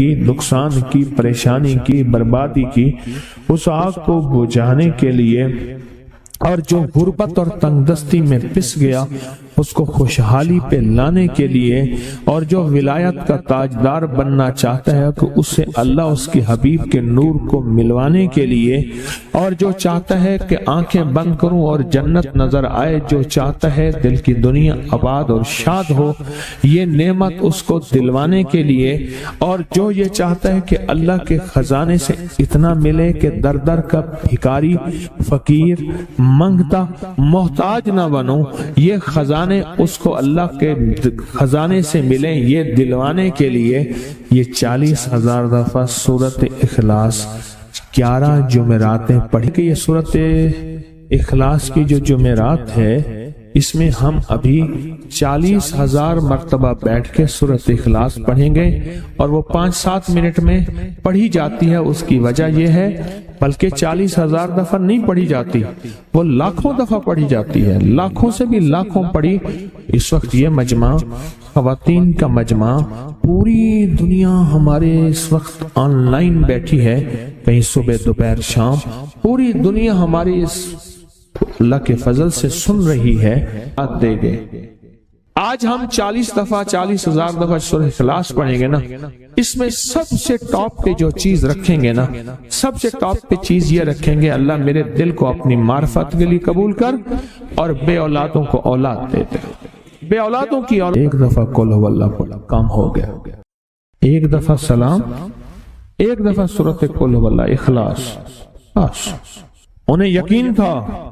کی، نقصان کی، پریشانی کی، بربادی کی، اس آگ کو بجھانے کے لیے، اور جو غربت اور تنگ دستی میں پس گیا اس کو خوشحالی پہ لانے کے لیے، اور جو ولایت کا تاجدار بننا چاہتا ہے کہ اسے اللہ اس کے حبیب کے نور کو ملوانے کے لیے، اور جو چاہتا ہے کہ آنکھیں بند کروں اور جنت نظر آئے، جو چاہتا ہے دل کی دنیا آباد اور شاد ہو، یہ نعمت اس کو دلوانے کے لیے، اور جو یہ چاہتا ہے کہ اللہ کے خزانے سے اتنا ملے کہ در در کا بھکاری، فقیر، منگتا، محتاج نہ بنو، یہ خزانے اس کو اللہ کے خزانے سے ملیں، یہ دلوانے کے لیے یہ 40,000 دفعہ سورۃ اخلاص 11 جمعراتیں پڑھی کہ یہ سورۃ اخلاص کی جو جمعرات ہے اس میں ہم ابھی 40,000 مرتبہ بیٹھ کے سورۃ اخلاص پڑھیں گے، اور وہ 5-7 منٹ میں پڑھی جاتی ہے۔ اس کی وجہ یہ ہے بلکہ 40,000 دفعہ نہیں پڑھی جاتی، وہ لاکھوں دفعہ پڑھی جاتی ہے، لاکھوں سے بھی لاکھوں پڑھی۔ اس وقت یہ مجمع، خواتین کا مجمع، پوری دنیا ہمارے اس وقت آن لائن بیٹھی ہے، کہیں صبح دوپہر شام، پوری دنیا ہماری اس اللہ کے فضل سے سن رہی ہے۔ دے گے آج ہم 40,000 دفعہ سورہ اخلاص پڑھیں گے نا، اس میں سب سے ٹاپ پہ جو چیز رکھیں گے نا، سب سے ٹاپ پہ چیز یہ رکھیں گے، اللہ میرے دل کو اپنی معرفت کے لیے قبول کر، اور بے اولادوں کو اولاد دیتے، بے اولادوں کی اولاد۔ ایک دفعہ قل هو اللہ پڑھا، کام ہو گیا، ایک دفعہ سلام، ایک دفعہ سورۃ قل هو اللہ اخلاص، بس۔ انہیں یقین تھا